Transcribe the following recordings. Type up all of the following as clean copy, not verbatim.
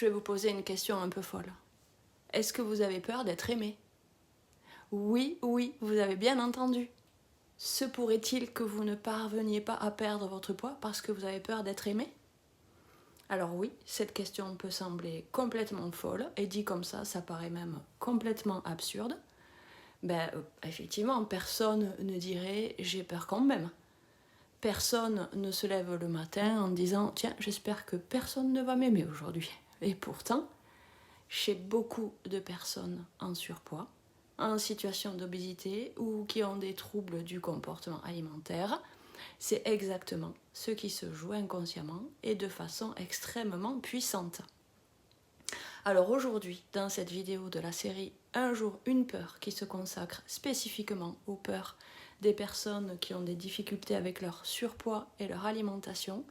je vais vous poser une question un peu folle. Est-ce que vous avez peur d'être aimé? Oui, vous avez bien entendu. Se pourrait-il que vous ne parveniez pas à perdre votre poids parce que vous avez peur d'être aimé? Alors oui, cette question peut sembler complètement folle, et dit comme ça paraît même complètement absurde. Effectivement, personne ne dirait « j'ai peur quand même ». Personne ne se lève le matin en disant « tiens, j'espère que personne ne va m'aimer aujourd'hui ». Et pourtant, chez beaucoup de personnes en surpoids, en situation d'obésité ou qui ont des troubles du comportement alimentaire, c'est exactement ce qui se joue inconsciemment et de façon extrêmement puissante. Alors aujourd'hui, dans cette vidéo de la série Un jour, une peur qui se consacre spécifiquement aux peurs des personnes qui ont des difficultés avec leur surpoids et leur alimentation,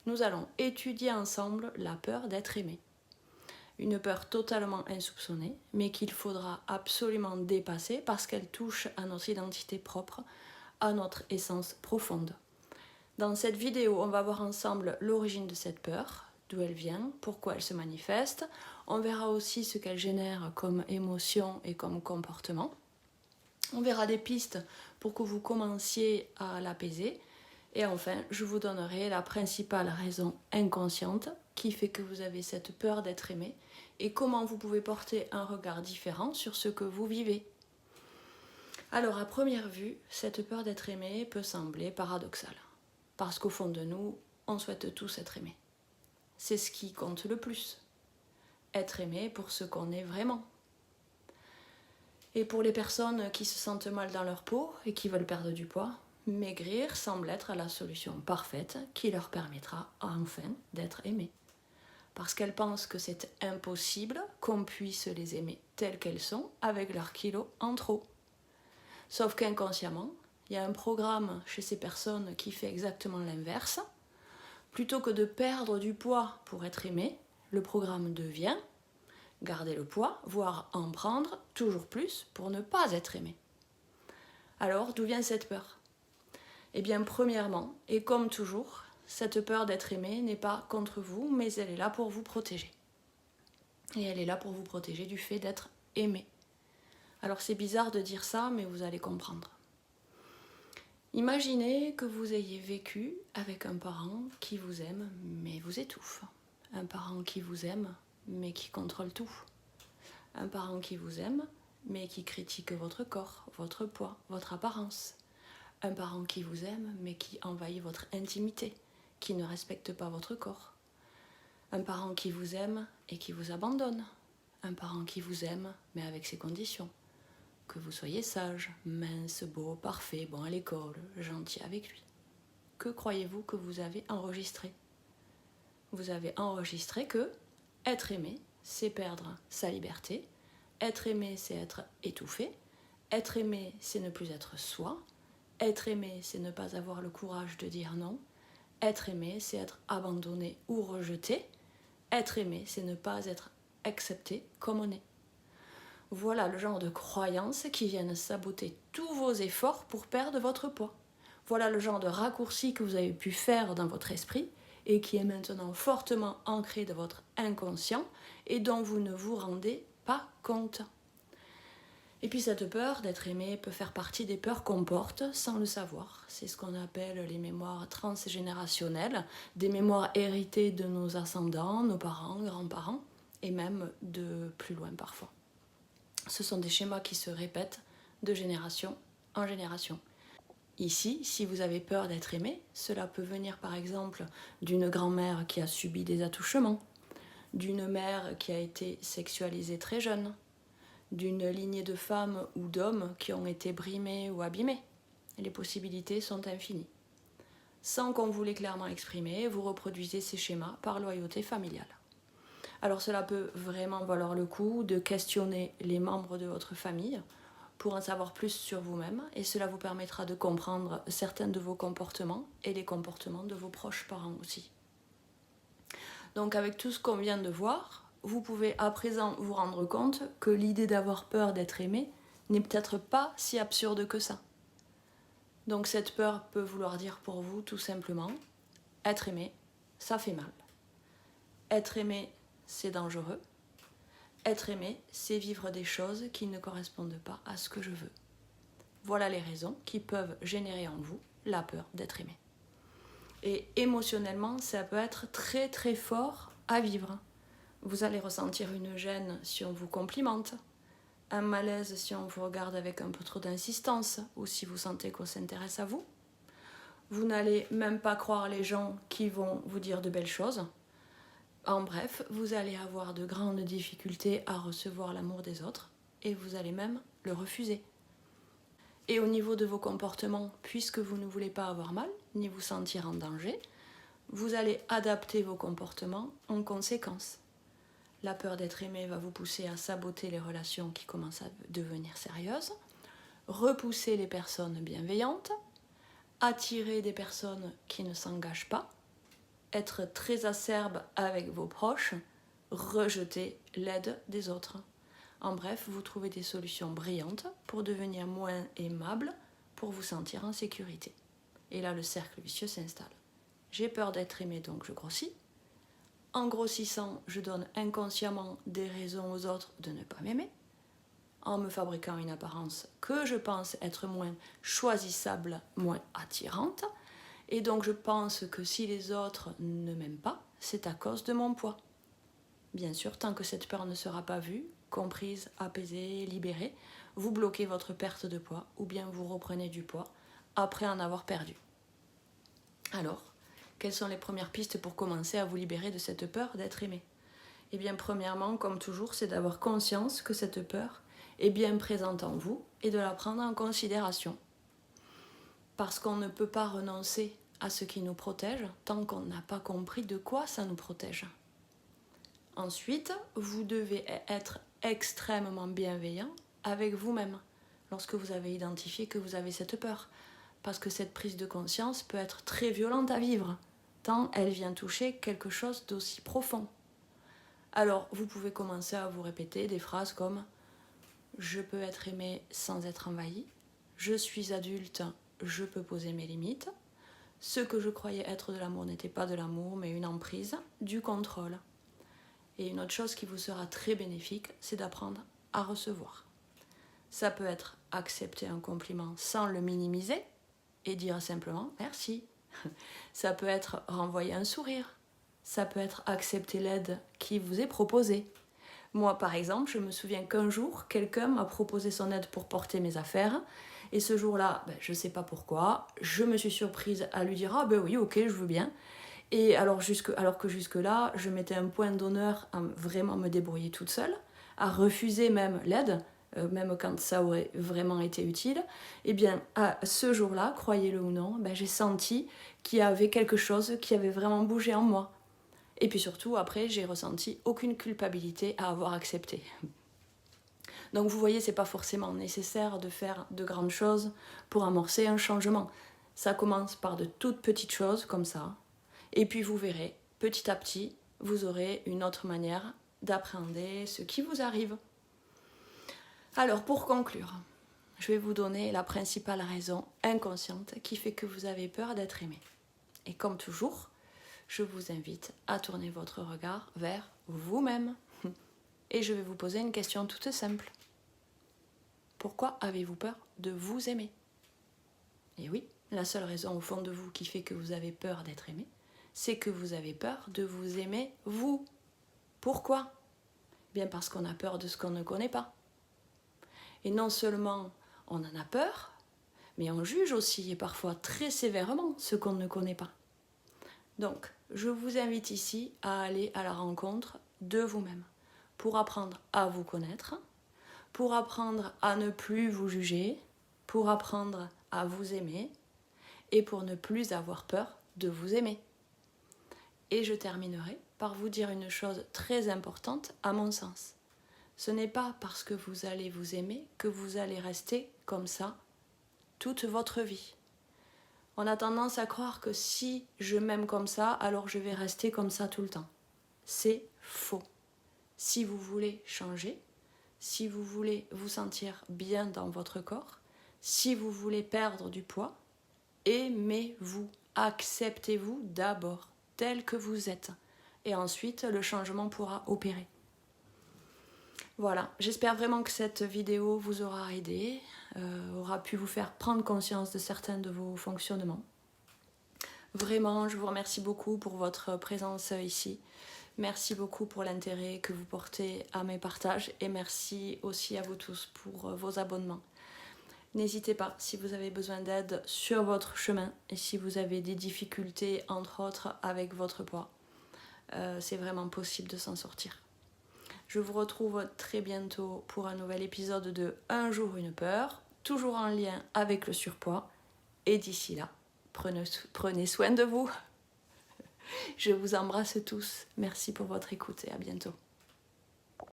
nous allons étudier ensemble la peur d'être aimé. Une peur totalement insoupçonnée, mais qu'il faudra absolument dépasser parce qu'elle touche à notre identité propre, à notre essence profonde. Dans cette vidéo, on va voir ensemble l'origine de cette peur, d'où elle vient, pourquoi elle se manifeste. On verra aussi ce qu'elle génère comme émotion et comme comportement. On verra des pistes pour que vous commenciez à l'apaiser. Et enfin, je vous donnerai la principale raison inconsciente qui fait que vous avez cette peur d'être aimé et comment vous pouvez porter un regard différent sur ce que vous vivez. Alors, à première vue, cette peur d'être aimé peut sembler paradoxale. Parce qu'au fond de nous, on souhaite tous être aimés. C'est ce qui compte le plus. Être aimé pour ce qu'on est vraiment. Et pour les personnes qui se sentent mal dans leur peau et qui veulent perdre du poids, maigrir semble être la solution parfaite qui leur permettra enfin d'être aimées. Parce qu'elles pensent que c'est impossible qu'on puisse les aimer telles qu'elles sont avec leurs kilos en trop. Sauf qu'inconsciemment, il y a un programme chez ces personnes qui fait exactement l'inverse. Plutôt que de perdre du poids pour être aimé, le programme devient garder le poids, voire en prendre toujours plus pour ne pas être aimé. Alors, d'où vient cette peur? Eh bien, premièrement, et comme toujours, cette peur d'être aimé n'est pas contre vous, mais elle est là pour vous protéger. Et elle est là pour vous protéger du fait d'être aimé. Alors, c'est bizarre de dire ça, mais vous allez comprendre. Imaginez que vous ayez vécu avec un parent qui vous aime, mais vous étouffe. Un parent qui vous aime, mais qui contrôle tout. Un parent qui vous aime, mais qui critique votre corps, votre poids, votre apparence. Un parent qui vous aime, mais qui envahit votre intimité, qui ne respecte pas votre corps. Un parent qui vous aime et qui vous abandonne. Un parent qui vous aime, mais avec ses conditions. Que vous soyez sage, mince, beau, parfait, bon à l'école, gentil avec lui. Que croyez-vous que vous avez enregistré? Vous avez enregistré que être aimé, c'est perdre sa liberté. Être aimé, c'est être étouffé. Être aimé, c'est ne plus être soi. Être aimé, c'est ne pas avoir le courage de dire non. Être aimé, c'est être abandonné ou rejeté. Être aimé, c'est ne pas être accepté comme on est. Voilà le genre de croyances qui viennent saboter tous vos efforts pour perdre votre poids. Voilà le genre de raccourci que vous avez pu faire dans votre esprit et qui est maintenant fortement ancré dans votre inconscient et dont vous ne vous rendez pas compte. Et puis cette peur d'être aimé peut faire partie des peurs qu'on porte sans le savoir. C'est ce qu'on appelle les mémoires transgénérationnelles, des mémoires héritées de nos ascendants, nos parents, grands-parents et même de plus loin parfois. Ce sont des schémas qui se répètent de génération en génération. Ici, si vous avez peur d'être aimé, cela peut venir par exemple d'une grand-mère qui a subi des attouchements, d'une mère qui a été sexualisée très jeune, d'une lignée de femmes ou d'hommes qui ont été brimés ou abîmés. Les possibilités sont infinies. Sans qu'on vous l'ait clairement exprimé, vous reproduisez ces schémas par loyauté familiale. Alors cela peut vraiment valoir le coup de questionner les membres de votre famille pour en savoir plus sur vous-même et cela vous permettra de comprendre certains de vos comportements et les comportements de vos proches parents aussi. Donc avec tout ce qu'on vient de voir, vous pouvez à présent vous rendre compte que l'idée d'avoir peur d'être aimé n'est peut-être pas si absurde que ça. Donc cette peur peut vouloir dire pour vous tout simplement, être aimé, ça fait mal. Être aimé, c'est dangereux. Être aimé, c'est vivre des choses qui ne correspondent pas à ce que je veux. Voilà les raisons qui peuvent générer en vous la peur d'être aimé. Et émotionnellement, ça peut être très très fort à vivre. Vous allez ressentir une gêne si on vous complimente, un malaise si on vous regarde avec un peu trop d'insistance ou si vous sentez qu'on s'intéresse à vous. Vous n'allez même pas croire les gens qui vont vous dire de belles choses. En bref, vous allez avoir de grandes difficultés à recevoir l'amour des autres et vous allez même le refuser. Et au niveau de vos comportements, puisque vous ne voulez pas avoir mal ni vous sentir en danger, vous allez adapter vos comportements en conséquence. La peur d'être aimé va vous pousser à saboter les relations qui commencent à devenir sérieuses, repousser les personnes bienveillantes, attirer des personnes qui ne s'engagent pas, être très acerbe avec vos proches, rejeter l'aide des autres. En bref, vous trouvez des solutions brillantes pour devenir moins aimable, pour vous sentir en sécurité. Et là, le cercle vicieux s'installe. J'ai peur d'être aimé, donc je grossis. En grossissant, je donne inconsciemment des raisons aux autres de ne pas m'aimer, en me fabriquant une apparence que je pense être moins choisissable, moins attirante. Et donc je pense que si les autres ne m'aiment pas, c'est à cause de mon poids. Bien sûr, tant que cette peur ne sera pas vue, comprise, apaisée, libérée, vous bloquez votre perte de poids ou bien vous reprenez du poids après en avoir perdu. Alors, quelles sont les premières pistes pour commencer à vous libérer de cette peur d'être aimé ? Eh bien, premièrement, comme toujours, c'est d'avoir conscience que cette peur est bien présente en vous et de la prendre en considération. Parce qu'on ne peut pas renoncer à ce qui nous protège tant qu'on n'a pas compris de quoi ça nous protège. Ensuite, vous devez être extrêmement bienveillant avec vous-même lorsque vous avez identifié que vous avez cette peur. Parce que cette prise de conscience peut être très violente à vivre, tant elle vient toucher quelque chose d'aussi profond. Alors, vous pouvez commencer à vous répéter des phrases comme « Je peux être aimé sans être envahi »,« Je suis adulte, je peux poser mes limites »,« Ce que je croyais être de l'amour n'était pas de l'amour, mais une emprise, du contrôle ». Et une autre chose qui vous sera très bénéfique, c'est d'apprendre à recevoir. Ça peut être accepter un compliment sans le minimiser et dire simplement merci. Ça peut être renvoyer un sourire. Ça peut être accepter l'aide qui vous est proposée. Moi, par exemple, je me souviens qu'un jour, quelqu'un m'a proposé son aide pour porter mes affaires. Et ce jour-là, je ne sais pas pourquoi, je me suis surprise à lui dire « Ah ben oui, ok, je veux bien ». Et alors que jusque-là, je mettais un point d'honneur à vraiment me débrouiller toute seule, à refuser même l'aide, même quand ça aurait vraiment été utile, et bien à ce jour-là, croyez-le ou non, j'ai senti qu'il y avait quelque chose qui avait vraiment bougé en moi. Et puis surtout, après, j'ai ressenti aucune culpabilité à avoir accepté. Donc vous voyez, c'est pas forcément nécessaire de faire de grandes choses pour amorcer un changement. Ça commence par de toutes petites choses comme ça. Et puis vous verrez, petit à petit, vous aurez une autre manière d'appréhender ce qui vous arrive. Alors pour conclure, je vais vous donner la principale raison inconsciente qui fait que vous avez peur d'être aimé. Et comme toujours, je vous invite à tourner votre regard vers vous-même. Et je vais vous poser une question toute simple. Pourquoi avez-vous peur de vous aimer ? Et oui, la seule raison au fond de vous qui fait que vous avez peur d'être aimé, c'est que vous avez peur de vous aimer vous. Pourquoi ? Bien parce qu'on a peur de ce qu'on ne connaît pas. Et non seulement on en a peur, mais on juge aussi et parfois très sévèrement ce qu'on ne connaît pas. Donc, je vous invite ici à aller à la rencontre de vous-même pour apprendre à vous connaître, pour apprendre à ne plus vous juger, pour apprendre à vous aimer et pour ne plus avoir peur de vous aimer. Et je terminerai par vous dire une chose très importante à mon sens. Ce n'est pas parce que vous allez vous aimer que vous allez rester comme ça toute votre vie. On a tendance à croire que si je m'aime comme ça, alors je vais rester comme ça tout le temps. C'est faux. Si vous voulez changer, si vous voulez vous sentir bien dans votre corps, si vous voulez perdre du poids, aimez-vous, acceptez-vous d'abord tel que vous êtes. et ensuite le changement pourra opérer. Voilà, j'espère vraiment que cette vidéo vous aura aidé, aura pu vous faire prendre conscience de certains de vos fonctionnements. Vraiment, je vous remercie beaucoup pour votre présence ici. Merci beaucoup pour l'intérêt que vous portez à mes partages et merci aussi à vous tous pour vos abonnements. N'hésitez pas si vous avez besoin d'aide sur votre chemin et si vous avez des difficultés, entre autres, avec votre poids. C'est vraiment possible de s'en sortir. Je vous retrouve très bientôt pour un nouvel épisode de Un jour une peur, toujours en lien avec le surpoids. Et d'ici là, prenez soin de vous. Je vous embrasse tous. Merci pour votre écoute et à bientôt.